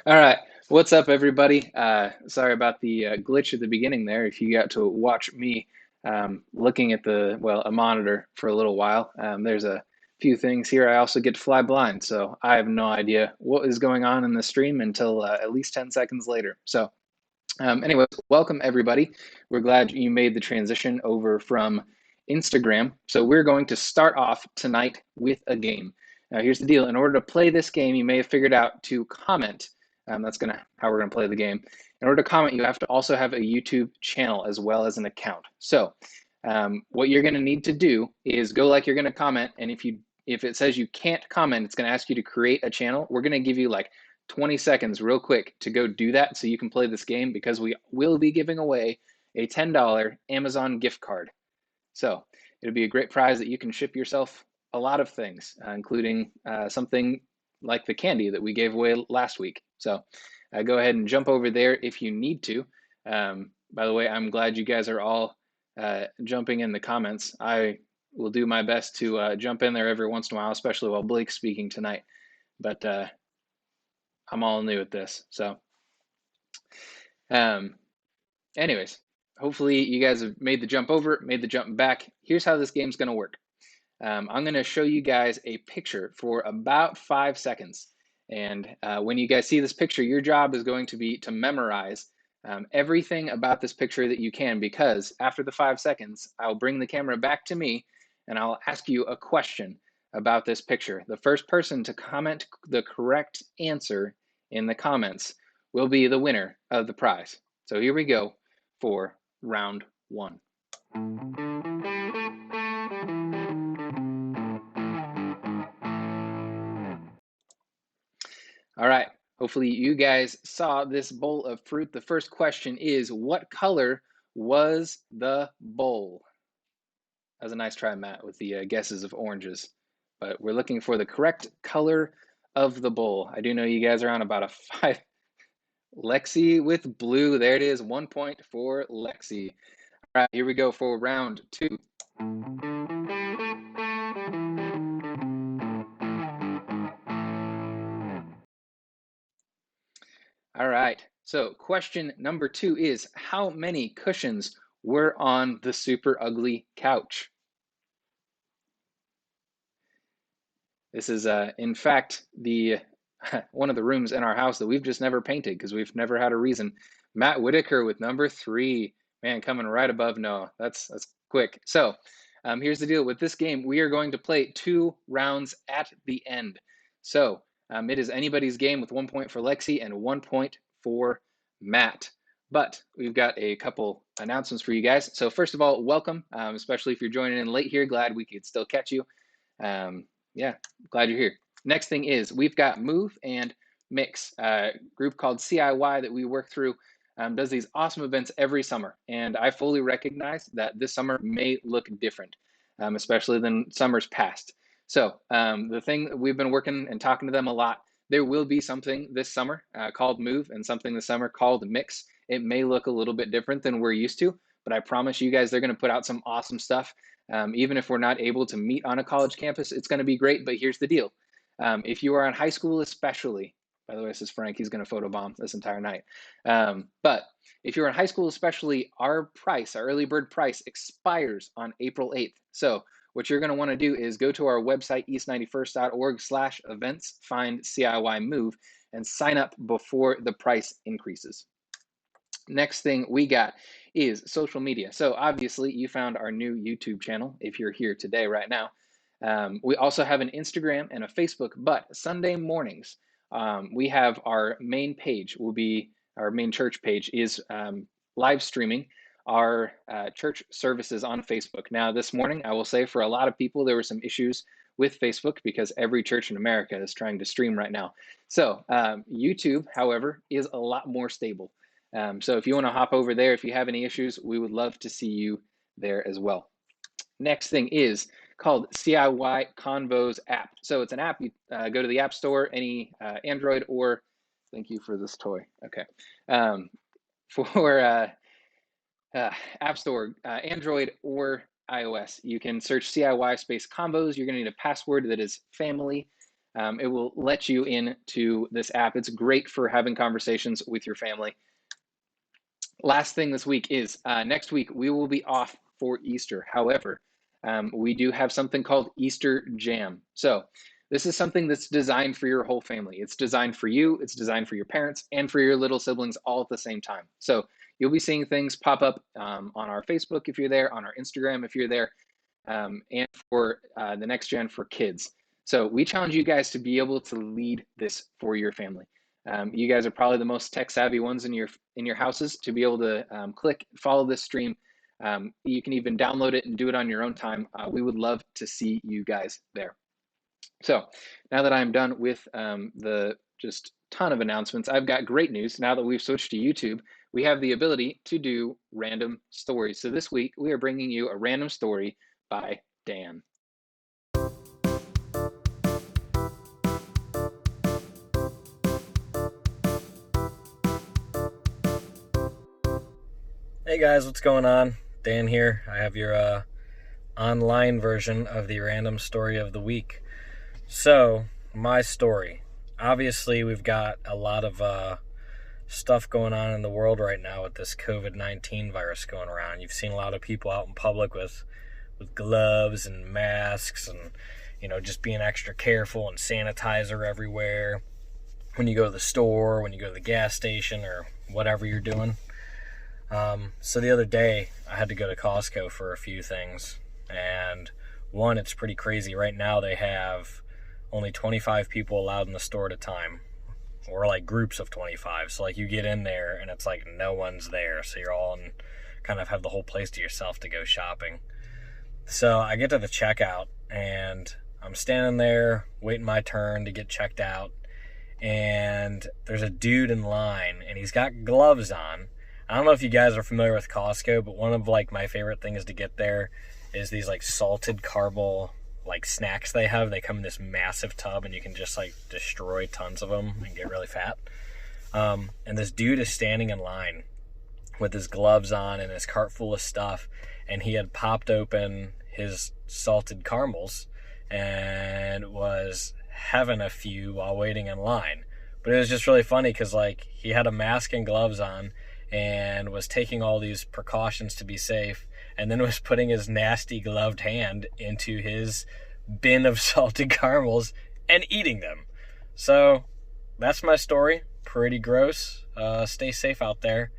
All right. What's up, everybody? Sorry about the glitch at the beginning there. If you got to watch me looking at a monitor for a little while, there's a few things here. I also get to fly blind, so I have no idea what is going on in the stream until at least 10 seconds later. So, anyways, welcome, everybody. We're glad you made the transition over from Instagram. So we're going to start off tonight with a game. Now, here's the deal. In order to play this game, you may have figured out to comment. That's how we're gonna play the game. In order to comment, you have to also have a YouTube channel as well as an account. So, what you're gonna need to do is go like you're gonna comment, and if it says you can't comment, it's gonna ask you to create a channel. We're gonna give you like 20 seconds real quick to go do that so you can play this game, because we will be giving away a $10 Amazon gift card. So it'll be a great prize that you can ship yourself a lot of things, including something like the candy that we gave away last week. So go ahead and jump over there if you need to. By the way, I'm glad you guys are all jumping in the comments. I will do my best to jump in there every once in a while, especially while Blake's speaking tonight. But I'm all new at this. So anyways, hopefully you guys have made the jump over, made the jump back. Here's how this game's gonna work. I'm gonna show you guys a picture for about 5 seconds. And when you guys see this picture, your job is going to be to memorize everything about this picture that you can, because after the 5 seconds, I'll bring the camera back to me and I'll ask you a question about this picture. The first person to comment the correct answer in the comments will be the winner of the prize. So here we go for round one. All right. Hopefully you guys saw this bowl of fruit. The first question is, what color was the bowl? That was a nice try, Matt, with the guesses of oranges. But we're looking for the correct color of the bowl. I do know you guys are on about a 5. Lexi with blue. There it is. 1 point for Lexi. All right, here we go for round 2. All right. So question number 2 is, how many cushions were on the super ugly couch? This is, in fact, the one of the rooms in our house that we've just never painted because we've never had a reason. Matt Whitaker with number 3, man, coming right above Noah. That's quick. So here's the deal with this game. We are going to play 2 rounds at the end. So it is anybody's game with 1 point for Lexi and 1 point for Matt. But we've got a couple announcements for you guys. So first of all, welcome, especially if you're joining in late here. Glad we could still catch you. Yeah, glad you're here. Next thing is we've got Move and Mix, a group called CIY that we work through, does these awesome events every summer. And I fully recognize that this summer may look different, especially than summers past. So the thing that we've been working and talking to them a lot, there will be something this summer called Move and something this summer called Mix. It may look a little bit different than we're used to, but I promise you guys they're going to put out some awesome stuff. Even if we're not able to meet on a college campus, it's going to be great. But here's the deal. If you are in high school especially, by the way, this is Frank, he's going to photobomb this entire night. But if you're in high school especially, our early bird price expires on April 8th. So what you're going to want to do is go to our website, east91st.org/events, find CIY Move, and sign up before the price increases. Next thing we got is social media. So obviously you found our new YouTube channel if you're here today right now. We also have an Instagram and a Facebook, but Sunday mornings we have our main page our main church page is live streaming our church services on Facebook. Now this morning, I will say for a lot of people, there were some issues with Facebook because every church in America is trying to stream right now. So YouTube, however, is a lot more stable. So if you want to hop over there, if you have any issues, we would love to see you there as well. Next thing is called CIY Convos app. So it's an app. You go to the App Store, any Android or, thank you for this toy. Okay. For App Store, Android or iOS, you can search CIY space Convos. You're going to need a password that is family. It will let you into this app. It's great for having conversations with your family. Last thing this week is next week we will be off for Easter. However, we do have something called Easter Jam. So this is something that's designed for your whole family. It's designed for you, it's designed for your parents, and for your little siblings all at the same time. So you'll be seeing things pop up on our Facebook if you're there, on our Instagram if you're there, and for the Next Gen for kids. So we challenge you guys to be able to lead this for your family. You guys are probably the most tech savvy ones in your houses to be able to click, follow this stream. You can even download it and do it on your own time. We would love to see you guys there. So now that I'm done with the just ton of announcements, I've got great news. Now that we've switched to YouTube, we have the ability to do random stories. So this week we are bringing you a random story by Dan. Hey guys, what's going on? Dan here. I have your online version of the random story of the week. So, my story. Obviously, we've got a lot of stuff going on in the world right now with this COVID-19 virus going around. You've seen a lot of people out in public with gloves and masks and, just being extra careful and sanitizer everywhere. When you go to the store, when you go to the gas station or whatever you're doing. So the other day, I had to go to Costco for a few things, and one, it's pretty crazy. Right now, they have only 25 people allowed in the store at a time, or like groups of 25. So like you get in there, and it's like no one's there, so you're all in kind of have the whole place to yourself to go shopping. So I get to the checkout and I'm standing there waiting my turn to get checked out. And there's a dude in line and he's got gloves on. I don't know if you guys are familiar with Costco, but one of like my favorite things to get there is these like salted caramel like snacks they have. They come in this massive tub and you can just like destroy tons of them and get really fat. And this dude is standing in line with his gloves on and his cart full of stuff, and he had popped open his salted caramels and was having a few while waiting in line. But it was just really funny because like he had a mask and gloves on and was taking all these precautions to be safe, and then was putting his nasty gloved hand into his bin of salted caramels and eating them. So that's my story. Pretty gross. Stay safe out there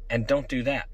and don't do that.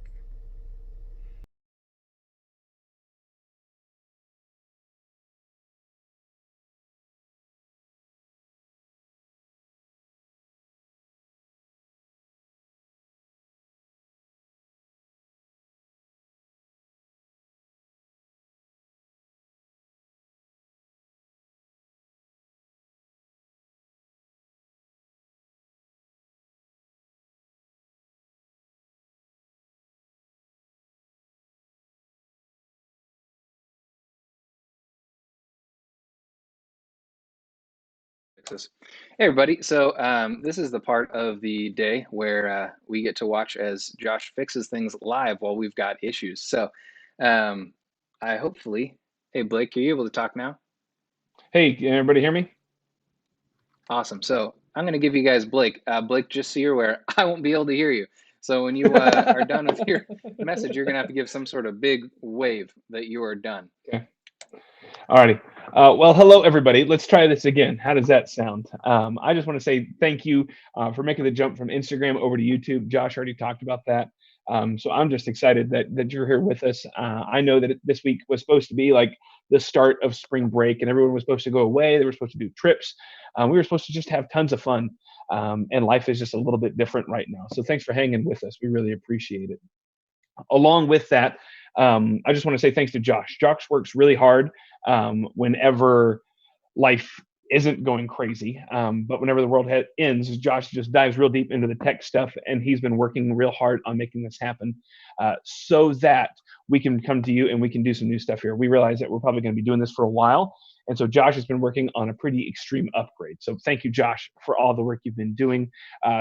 Hey everybody, so this is the part of the day where we get to watch as Josh fixes things live while we've got issues. So um, I hopefully, hey Blake, are you able to talk now? Hey, can everybody hear me? Awesome. So I'm going to give you guys Blake. Blake, just so you're aware, I won't be able to hear you. So when you are done with your message, you're going to have to give some sort of big wave that you are done. Okay. Alrighty. Well, hello everybody. Let's try this again. How does that sound? I just want to say thank you for making the jump from Instagram over to YouTube. Josh already talked about that. So I'm just excited that you're here with us. I know that this week was supposed to be like the start of spring break, and everyone was supposed to go away. They were supposed to do trips. We were supposed to just have tons of fun, and life is just a little bit different right now. So thanks for hanging with us. We really appreciate it. Along with that, I just want to say thanks to Josh. Josh works really hard whenever life isn't going crazy. But whenever the world ends, Josh just dives real deep into the tech stuff, and he's been working real hard on making this happen so that we can come to you and we can do some new stuff here. We realize that we're probably going to be doing this for a while. And so Josh has been working on a pretty extreme upgrade. So thank you, Josh, for all the work you've been doing.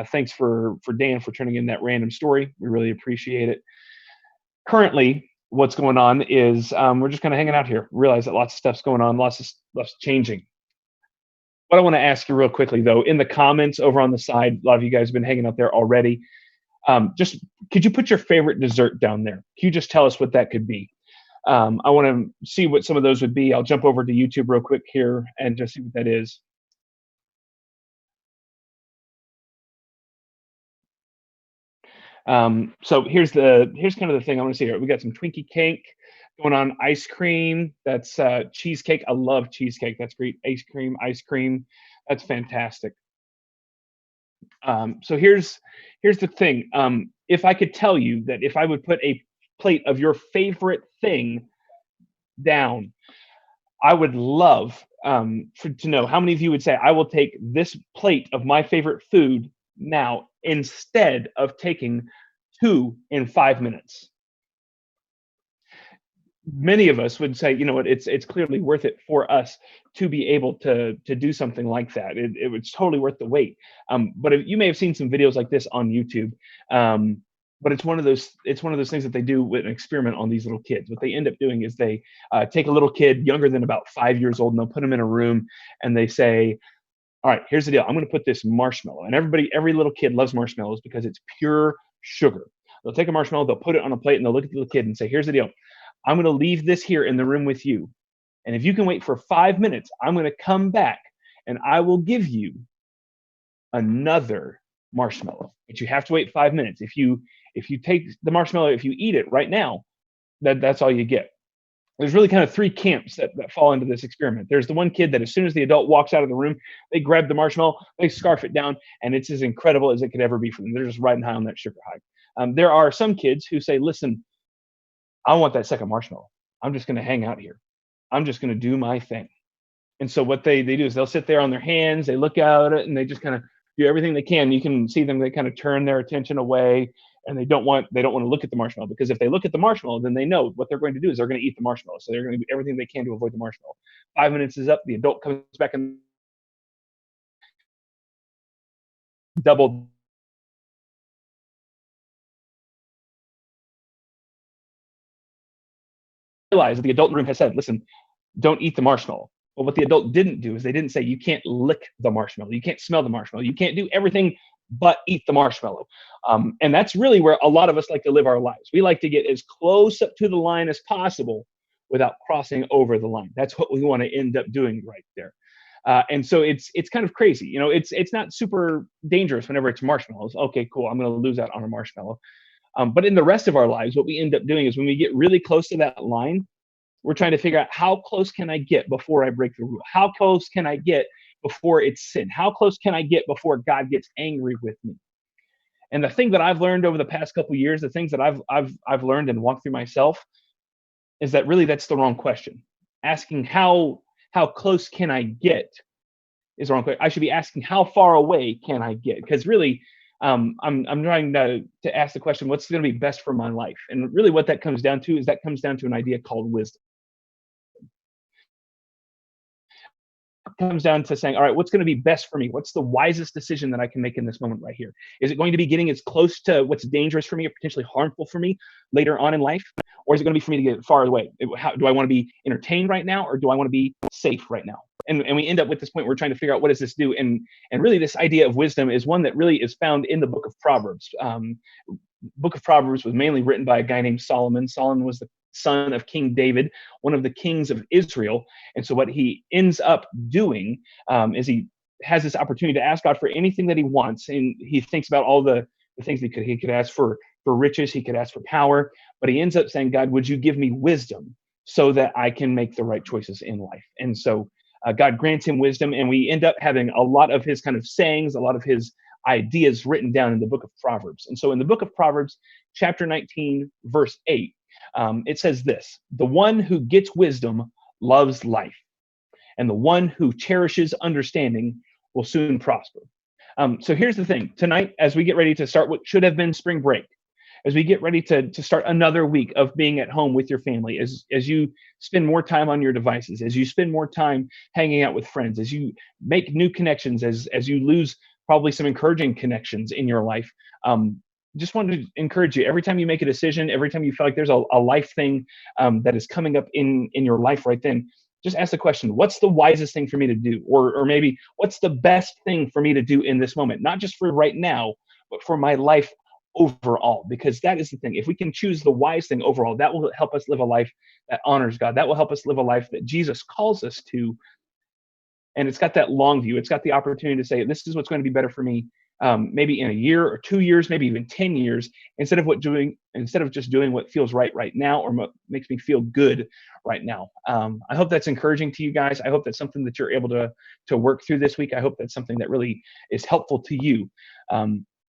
Thanks for Dan for turning in that random story. We really appreciate it. Currently, what's going on is we're just kind of hanging out here. Realize that lots of stuff's going on, lots of stuff's changing. What I want to ask you real quickly, though, in the comments over on the side, a lot of you guys have been hanging out there already. Just could you put your favorite dessert down there? Can you just tell us what that could be? I want to see what some of those would be. I'll jump over to YouTube real quick here and just see what that is. So here's kind of the thing I want to see here. We got some Twinkie cake going on, ice cream. That's cheesecake. I love cheesecake. That's great. Ice cream. That's fantastic. So here's the thing. If I could tell you that if I would put a plate of your favorite thing down, I would love to know how many of you would say, I will take this plate of my favorite food now instead of taking 2 in 5 minutes. Many of us would say, you know what, it's clearly worth it for us to be able to do something like that. It was totally worth the wait. But you may have seen some videos like this on YouTube. But it's one of those things that they do with an experiment on these little kids. What they end up doing is they take a little kid younger than about 5 years old, and they'll put them in a room, and they say, all right, here's the deal. I'm going to put this marshmallow, and every little kid loves marshmallows because it's pure sugar. They'll take a marshmallow, they'll put it on a plate, and they'll look at the little kid and say, here's the deal. I'm going to leave this here in the room with you. And if you can wait for 5 minutes, I'm going to come back and I will give you another marshmallow. But you have to wait 5 minutes. If you take the marshmallow, if you eat it right now, that's all you get. There's really kind of 3 camps that fall into this experiment. There's the one kid that as soon as the adult walks out of the room, they grab the marshmallow, they scarf it down, and it's as incredible as it could ever be for them. They're just riding high on that sugar high. There are some kids who say, listen, I want that second marshmallow. I'm just going to hang out here. I'm just going to do my thing. And so what they do is they'll sit there on their hands, they look out at it, and they just kind of do everything they can. You can see them, they kind of turn their attention away, and they don't want to look at the marshmallow, because if they look at the marshmallow, then they know what they're going to do is they're going to eat the marshmallow. So they're going to do everything they can to avoid the marshmallow. 5 minutes is up, the adult comes back and double realize that the adult in the room has said, listen, don't eat the marshmallow. But what the adult didn't do is they didn't say, you can't lick the marshmallow, you can't smell the marshmallow, you can't do everything but eat the marshmallow. And that's really where a lot of us like to live our lives. We like to get as close up to the line as possible without crossing over the line. That's what we want to end up doing right there. And so it's kind of crazy. It's not super dangerous whenever it's marshmallows. Okay, cool. I'm going to lose out on a marshmallow. But in the rest of our lives, what we end up doing is when we get really close to that line, we're trying to figure out, how close can I get before I break the rule? How close can I get before it's sin? How close can I get before God gets angry with me? And the thing that I've learned over the past couple of years, the things that I've learned and walked through myself, is that really that's the wrong question. Asking how close can I get is the wrong question. I should be asking, how far away can I get? Because really, I'm trying to ask the question, what's going to be best for my life? And really, what that comes down to is an idea called wisdom. Comes down to saying, all right, what's going to be best for me? What's the wisest decision that I can make in this moment right here? Is it going to be getting as close to what's dangerous for me or potentially harmful for me later on in life? Or is it going to be for me to get far away? Do I want to be entertained right now, or do I want to be safe right now? And we end up with this point where we're trying to figure out, what does this do? And really, this idea of wisdom is one that really is found in the book of Proverbs. Book of Proverbs was mainly written by a guy named Solomon. Solomon was the son of King David, one of the kings of Israel. And so what he ends up doing is he has this opportunity to ask God for anything that he wants. And he thinks about all the things he could ask for riches, he could ask for power, but he ends up saying, God, would you give me wisdom so that I can make the right choices in life? And so God grants him wisdom, and we end up having a lot of his kind of sayings, a lot of his ideas written down in the book of Proverbs. And so in the book of Proverbs, chapter 19, verse 8, it says this: the one who gets wisdom loves life, and the one who cherishes understanding will soon prosper. So here's the thing. Tonight, as we get ready to start what should have been spring break, as we get ready to start another week of being at home with your family, as you spend more time on your devices, as you spend more time hanging out with friends, as you make new connections, as you lose probably some encouraging connections in your life, just wanted to encourage you, every time you make a decision, every time you feel like there's a life thing that is coming up in your life right then, just ask the question, what's the wisest thing for me to do? Or maybe, what's the best thing for me to do in this moment? Not just for right now, but for my life overall. Because that is the thing. If we can choose the wise thing overall, that will help us live a life that honors God. That will help us live a life that Jesus calls us to. And it's got that long view. It's got the opportunity to say, this is what's going to be better for me, maybe in a year or 2 years, maybe even 10 years, instead of just doing what feels right now, or what makes me feel good right now. I hope that's encouraging to you guys. I hope that's something that you're able to work through this week. I hope that's something that really is helpful to you.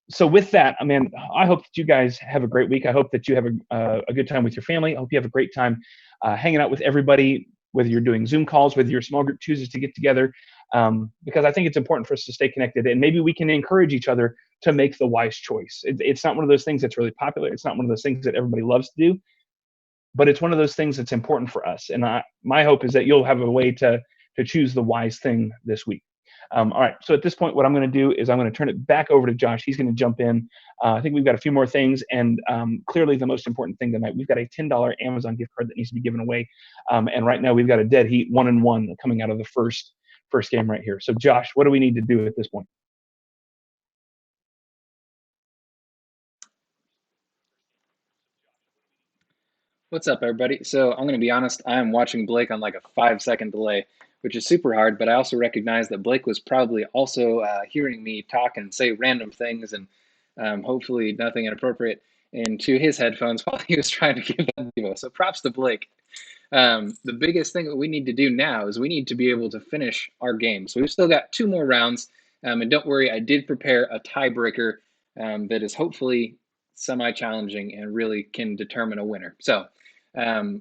So with that, I hope that you guys have a great week. I hope that you have a good time with your family. I hope you have a great time hanging out with everybody, whether you're doing Zoom calls, whether your small group chooses to get together, because I think it's important for us to stay connected, and maybe we can encourage each other to make the wise choice. It's not one of those things that's really popular. It's not one of those things that everybody loves to do, but it's one of those things that's important for us. And my hope is that you'll have a way to choose the wise thing this week. All right. So at this point, what I'm going to do is I'm going to turn it back over to Josh. He's going to jump in. I think we've got a few more things, and clearly the most important thing tonight, we've got a $10 Amazon gift card that needs to be given away. And right now we've got a dead heat 1-1 coming out of the first game right here. So Josh, what do we need to do at this point? What's up, everybody? So I'm going to be honest, I am watching Blake on like a 5-second delay, which is super hard, but I also recognize that Blake was probably also hearing me talk and say random things, and hopefully nothing inappropriate, into his headphones while he was trying to give that demo. So props to Blake. The biggest thing that we need to do now is we need to be able to finish our game. So we've still got 2 more rounds, and don't worry, I did prepare a tiebreaker that is hopefully semi-challenging and really can determine a winner. So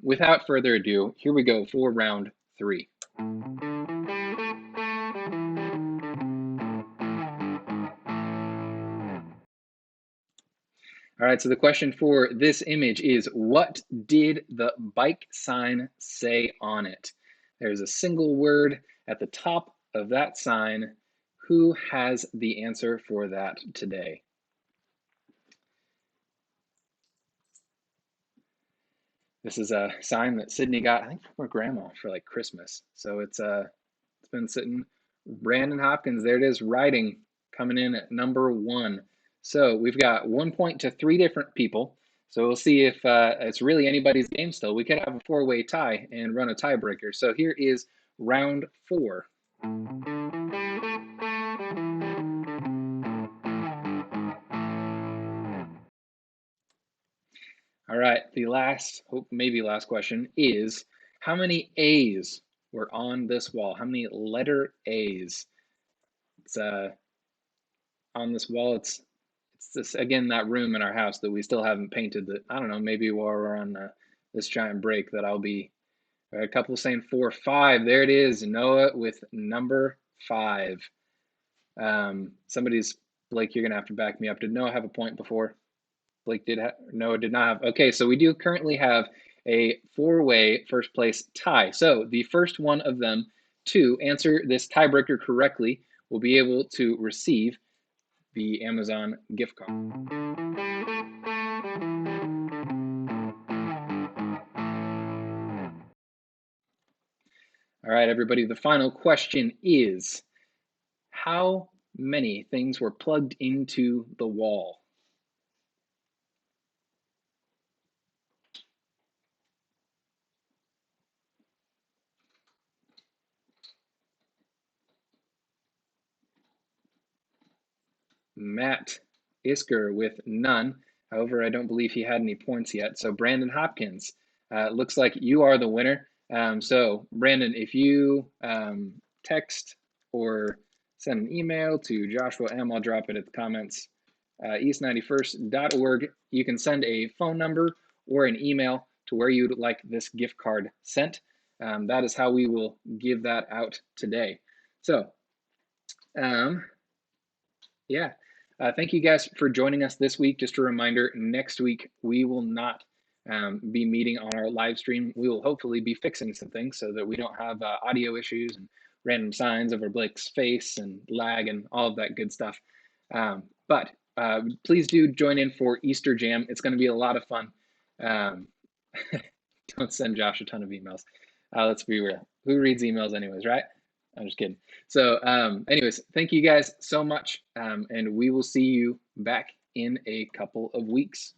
Without further ado, here we go for round 3. All right, so the question for this image is, what did the bike sign say on it? There's a single word at the top of that sign. Who has the answer for that today? This is a sign that Sydney got, I think, from her grandma for like Christmas. So it's been sitting. Brandon Hopkins, there it is, writing, coming in at number 1. So we've got 1 point to 3 different people. So we'll see if it's really anybody's game still. We could have a 4-way tie and run a tiebreaker. So here is round 4. All right, the last, maybe last question is, how many A's were on this wall? How many letter A's? It's on this wall. It's this, again, that room in our house that we still haven't painted. That, I don't know, maybe while we're on this giant break, that I'll be. A couple saying 4, 5. There it is, Noah with number 5. Somebody's, Blake, you're gonna have to back me up. Did Noah have a point before? Blake did. Noah did not have. Okay, so we do currently have a 4-way first place tie. So the first one of them to answer this tiebreaker correctly will be able to receive the Amazon gift card. All right, everybody, the final question is, how many things were plugged into the wall? Matt Isker with none. However, I don't believe he had any points yet. So Brandon Hopkins, looks like you are the winner. So Brandon, if you text or send an email to Joshua M, I'll drop it at the comments, east91st.org. You can send a phone number or an email to where you'd like this gift card sent. That is how we will give that out today. So, yeah. Thank you guys for joining us this week. Just a reminder, next week we will not be meeting on our live stream. We will hopefully be fixing some things so that we don't have audio issues and random signs over Blake's face and lag and all of that good stuff. But please do join in for Easter Jam. It's going to be a lot of fun. Don't send Josh a ton of emails. Let's be real. Who reads emails anyways, right? I'm just kidding. So anyways, thank you guys so much. And we will see you back in a couple of weeks.